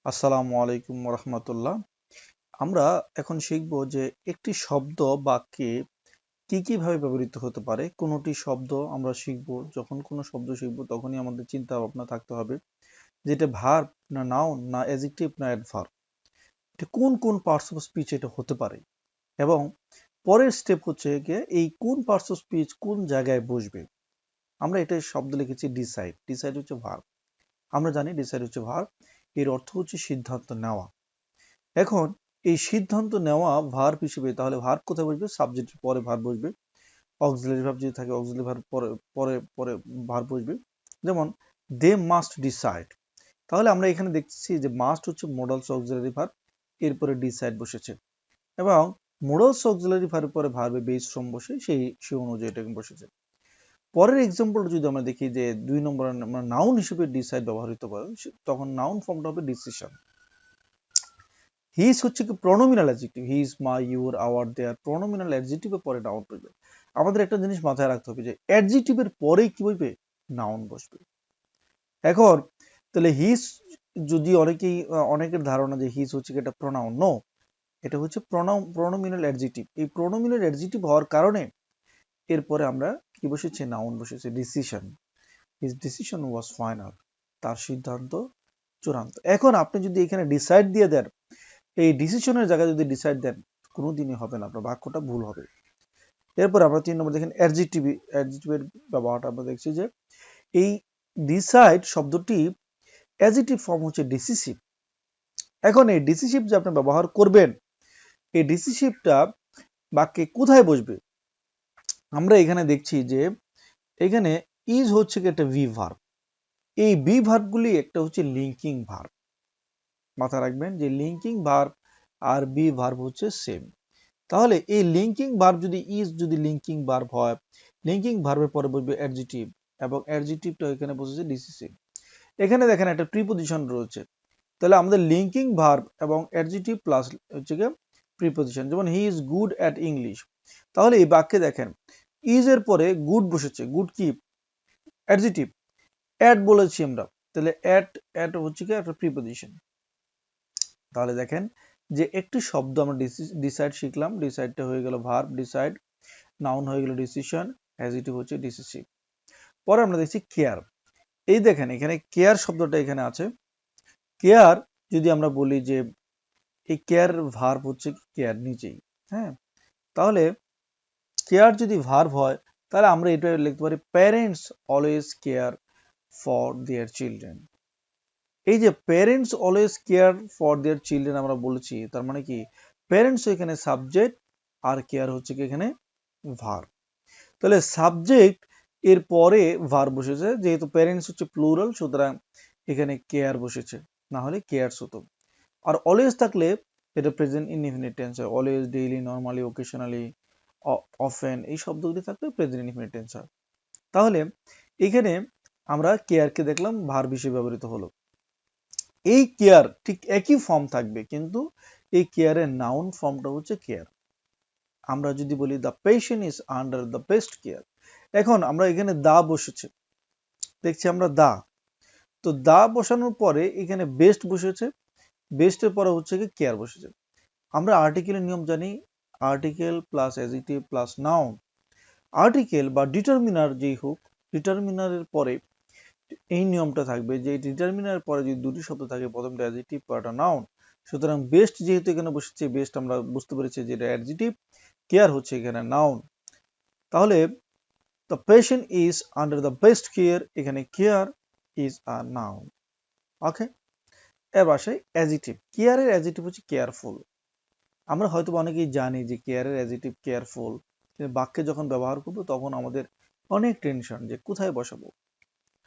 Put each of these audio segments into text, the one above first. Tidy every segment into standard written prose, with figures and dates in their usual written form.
আসসালামু আলাইকুম রহমতুল্লাহ। আমরা এখন শিখব যে একটি শব্দ বাক্যে কি ভাবে ব্যবহৃত হতে পারে। কোনটি শব্দ আমরা শিখব, যখন কোনো শব্দ শিখব তখনই আমাদের চিন্তা ভাবনা থাকতে হবে যেটা ভার্ব না নাউন না অ্যাডজেক্টিভ না অ্যাডভার্ব, এটা কোন পার্টস অফ স্পিচ এটা হতে পারে। এবং পরের স্টেপ হচ্ছে গিয়ে এই কোন পার্টস অফ স্পিচ কোন জায়গায় বসবে। আমরা এটা শব্দ লিখেছি ডিসাইড। ডিসাইড হচ্ছে ভার্ব। আমরা জানি ডিসাইড হচ্ছে ভার্ব, এর অর্থ হচ্ছে সিদ্ধান্ত নেওয়া। এখন এই সিদ্ধান্ত নেওয়া ভার্ব হিসেবে, তাহলে ভার্ব কোথায় বসবে? সাবজেক্টের পরে ভার্ব বসবে। অক্সিলারি ভার্ব যদি থাকে অক্সিলারি ভার্ব পরে পরে পরে ভার্ব বসবে। যেমন দে মাস্ট ডিসাইড, তাহলে আমরা এখানে দেখছি যে মাস্ট হচ্ছে মোডালস অক্সিলারি ভার্ব, এরপরে ডিসাইড বসেছে এবং মোডালস অক্সিলারি ভার্বের পরে ভার্বে বেস ফর্ম বসে সেই অনুযায়ী এটা বসেছে। পরের এক্সাম্পল যদি আমরা দেখি যে 2 নম্বর আমরা নাউন হিসেবে ডিসাইড ব্যবহৃত করে, তখন নাউন ফর্মটা হবে ডিসিশন। হিজ হচ্ছে কি pronominal adjective, his my your our their, pronominal অ্যাডজেক্টিভের পরে নাউন বসবে। আমাদের একটা জিনিস মাথায় রাখতে হবে যে অ্যাডজেক্টিভের পরেই কি বসবে? নাউন বসবে। এখন তাহলে হিজ, যদি অনেকের ধারণা যে হিজ হচ্ছে এটা প্রোনাউন, নো, এটা হচ্ছে প্রনোমিনাল অ্যাডজেক্টিভ। এই প্রনোমিনাল অ্যাডজেক্টিভ হওয়ার কারণে এরপরে আমরা কি বসেছে? নাউন বসেছে, ডিসিশন। হিজ ডিসিশন ওয়াজ ফাইনাল, তার সিদ্ধান্ত চূড়ান্ত। এখন আপনি যদি এখানে ডিসাইড দিয়ে দেন, এই ডিসিশনের জায়গায় যদি ডিসাইড দেন, কোনোদিনই হবে না, আপনার বাক্যটা ভুল হবে। এরপর আমরা 3 নম্বর দেখেন অ্যাডজেক্টিভের ব্যবহারটা আমরা দেখছি যে এই ডিসাইড শব্দটি অ্যাডজেক্টিভ ফর্ম হচ্ছে ডিসিসিভ। এখন এই ডিসিসিভ যে আপনি ব্যবহার করবেন, এই ডিসিসিভটা বাক্যে কোথায় বসবে? আমরা এখানে দেখছি যে এখানে ইজ হচ্ছে কি একটা ভি ভার্ব। এই ভি ভার্বগুলি একটা হচ্ছে লিঙ্কিং ভার্ব। মাথায় রাখবেন যে লিঙ্কিং ভার্ব আর বি ভার্ব হচ্ছে সেম। তাহলে এই লিঙ্কিং ভার্ব যদি লিঙ্কিং ভার্ব হয়, লিঙ্কিং ভার্বের পরে বসবে অ্যাডজেক্টিভ এবং অ্যাডজেক্টিভটা এখানে বসেছে ডিসিসিভ। এখানে দেখেন একটা প্রিপজিশন রয়েছে, তাহলে আমাদের লিঙ্কিং ভার্ব এবং অ্যাডজেক্টিভ প্লাস হচ্ছে কি প্রিপজিশন। যেমন he is good at English, তাহলে এই বাক্যে দেখেন ইজ এর পরে গুড বসেছে। গুড কি? অ্যাডজেক্টিভ। অ্যাট বলেছি আমরা, তাহলে অ্যাট হচ্ছে কি একটা প্রিপজিশন। তাহলে দেখেন যে একটি শব্দ আমরা ডিসাইড শিখলাম, ডিসাইডটা হয়ে গেল ভার্ব ডিসাইড, নাউন হয়ে গেল ডিসিশন, অ্যাডজেক্টিভ হচ্ছে ডিসিসিভ। পরে আমরা দেখছি কেয়ার। এই দেখেন এখানে কেয়ার শব্দটা এখানে আছে। কেয়ার যদি আমরা বলি যে এই কেয়ার ভার্ব হচ্ছে কেয়ার নিজেই, হ্যাঁ, তাহলে কেয়ার যদি ভার্ব হয় তাহলে আমরা এটা লিখতে পারি parents always care for their children. এই যে parents always care for their children আমরা বলেছি, তার মানে কি প্যারেন্টস এখানে সাবজেক্ট আর কেয়ার হচ্ছে কি এখানে ভার্ব। তাহলে সাবজেক্ট এর পরে ভার্ব বসেছে, যেহেতু প্যারেন্টস হচ্ছে প্লুরাল সুতরাং এখানে কেয়ার বসেছে, না হলে কেয়ারস হতো। আর অলওয়েজ থাকলে এটা প্রেজেন্ট ইনডিফিনিট টেন্স হয়। Always, daily, normally, occasionally, often, এই শব্দগুলি থাকলে প্রেজেন্ট ইনডিফিনিট টেন্স হয়। তাহলে এখানে আমরা কেয়ারকে দেখলাম ভার্ব হিসেবে ব্যবহৃত হলো। এই কেয়ার ঠিক একই ফর্ম থাকবে, কিন্তু এই কেয়ারের নাউন ফর্মটা হচ্ছে কেয়ার। আমরা যদি বলি the patient is under the best care, এখন আমরা এখানে দা বসেছে, দেখছি আমরা দা, তো দা বসানোর পরে এখানে বেস্ট বসেছে, বেস্টের পরে হচ্ছে কি কেয়ার বসেছে। আমরা আর্টিকেলের নিয়ম জানি, article plus adjective plus noun. Article বা ডিটারমিনার যেই হোক, ডিটারমিনারের পরে এই নিয়মটা থাকবে যে ডিটারমিনারের পরে যদি দুটি শব্দ থাকে, প্রথমটা অ্যাডজেক্টিভ পরেরটা নাউন। সুতরাং বেস্ট যেহেতু এখানে বসেছে, বেস্ট আমরা বুঝতে পেরেছি যে এটা অ্যাডজেক্টিভ, কেয়ার হচ্ছে এখানে নাউন। তাহলে the patient is under the best care, এখানে care is a noun। ওকে, এবার আসে অ্যাডজেক্টিভ। কেয়ারের অ্যাডজেক্টিভ হচ্ছে কেয়ারফুল। আমরা হয়তো অনেকেই জানি যে কেয়ারের অ্যাডজেক্টিভ কেয়ারফুল, কিন্তু বাক্যে যখন ব্যবহার করব তখন আমাদের অনেক টেনশন যে কোথায় বসাবো।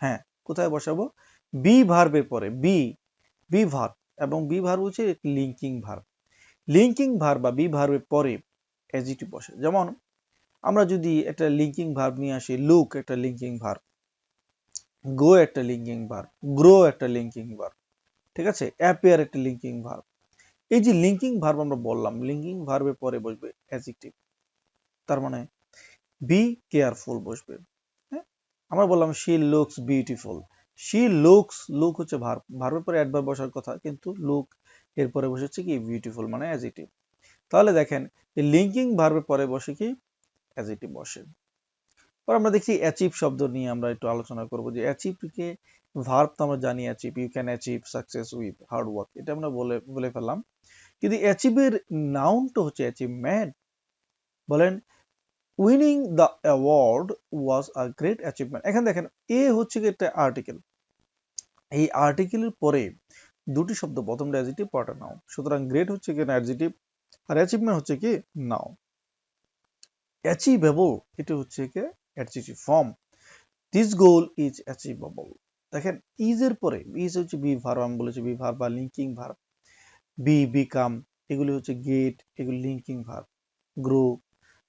হ্যাঁ, কোথায় বসাবো? বি ভার্বের পরে, বি ভার্ব, এবং বি ভার্ব হচ্ছে লিঙ্কিং ভার্ব। লিঙ্কিং ভার্ব বা বি ভার্বের পরে অ্যাডজেক্টিভ বসে। যেমন আমরা যদি একটা লিঙ্কিং ভার্ব নিয়ে আসি, লুক একটা লিঙ্কিং ভার্ব, গো একটা লিঙ্কিং ভার্ব, গ্রো একটা লিঙ্কিং ভার্ব, ঠিক আছে, অ্যাপিয়ার একটা লিঙ্কিং ভার্ব। এই যে লিঙ্কিং ভার্ব আমরা বললাম, লিঙ্কিং ভার্বের পরে বসবে অ্যাডজেক্টিভ, তার মানে বি কেয়ারফুল বসবে। হ্যাঁ, আমরা বললাম she looks beautiful, she looks, look হচ্ছে ভার্ব, ভার্বের পরে অ্যাডভার্ব বসার কথা, কিন্তু লুক এরপরে বসেছে কি বিউটিফুল মানে অ্যাডজেক্টিভ। তাহলে দেখেন এই লিঙ্কিং ভার্বের পরে বসে কি অ্যাডজেক্টিভ বসে। পর আমরা দেখছি অ্যাচিভ শব্দ নিয়ে আমরা একটু আলোচনা করব যে অ্যাচিভকে ভার্ব তো আমরা জানি achieve, you can achieve success with hard work, এটা আমরা বলে ফেললাম, কিন্তু অ্যাচিভের নাউনটা হচ্ছে অ্যাচিভমেন্ট। বলেন winning the award was a great achievement. এখানে দেখেন এ হচ্ছে কি একটা আর্টিকেল, এই আর্টিকেলের পরে দুটি শব্দ, প্রথমটা অ্যাডজেক্টিভ পরেরটা নাউন, সুতরাং গ্রেট হচ্ছে কি অ্যাডজেক্টিভ আর অ্যাচিভমেন্ট হচ্ছে কি নাউন। অ্যাচিভেবল এটা হচ্ছে কি adjective form, this goal is achievable. দেখেন ইজ এর পরে, ইজ হচ্ছে বি ভার্ব, আমি বলেছি বি ভার্ব বা লিঙ্কিং ভার্ব, বি বিকাম এগুলি হচ্ছে গেট, এগুলি লিঙ্কিং ভার্ব, গ্রো,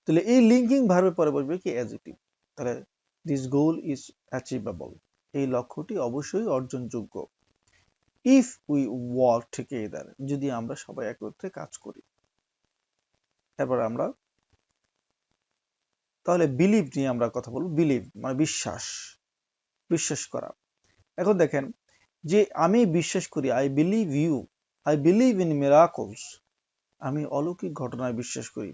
তাহলে এই লিঙ্কিং ভার্বের পরে বসবে কি অ্যাডজেক্টিভ। তাহলে দিস গোল ইজ অ্যাচিভেবল, এই লক্ষ্যটি অবশ্যই অর্জনযোগ্য। ইফ উই ওয়ার্ক টুগেদার, যদি আমরা সবাই একত্রে কাজ করি। এরপর আমরা তাহলে বিলিভ নিয়ে আমরা কথা বলবো। বিলিভ মানে বিশ্বাস, বিশ্বাস করা। এখন দেখেন যে আমি বিশ্বাস করি, I believe you, I believe in miracles, আমি অলৌকিক ঘটনায় বিশ্বাস করি।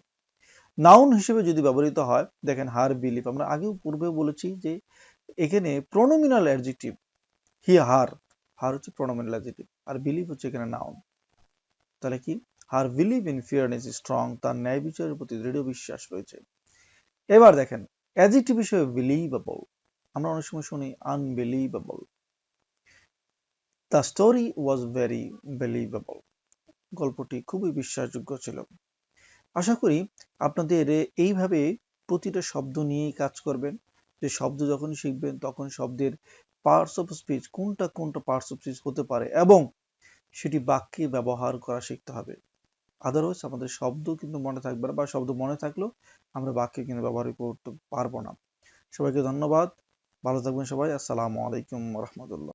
নাউন হিসেবে যদি ব্যবহৃত হয়, দেখেন হার বিলিভ, আমরা আগেও পূর্বেও বলেছি যে এখানে প্রোনোমিনাল অ্যাডজেক্টিভ, হি হার, হার হচ্ছে প্রোনোমিনাল অ্যাডজেক্টিভ আর বিলিভ হচ্ছে এখানে নাউন। তাহলে কি her believe in fairness is strong, তার ন্যায় বিচারের প্রতি দৃঢ় বিশ্বাস রয়েছে। এবার দেখেন অ্যাডজেক্টিভ হিসেবে বিলিভেবল, আমরা অনেক সময় শুনি unbelievable. The story was very believable, গল্পটি খুবই বিশ্বাসযোগ্য ছিল। আশা করি আপনাদের এইভাবে প্রতিটা শব্দ নিয়েই কাজ করবেন, যে শব্দ যখন শিখবেন তখন শব্দের পার্টস অফ স্পিচ কোনটা কোনটা পার্টস অফ স্পিচ হতে পারে এবং সেটি বাক্যে ব্যবহার করা শিখতে হবে। আদারওয়াইজ আমাদের শব্দ কিন্তু মনে থাকবে না, বা শব্দ মনে থাকলেও আমরা বাক্যে কিন্তু ব্যবহার করতে পারবো না। সবাইকে ধন্যবাদ, ভালো থাকবেন সবাই, আসসালামু আলাইকুম রহমতুল্লাহ।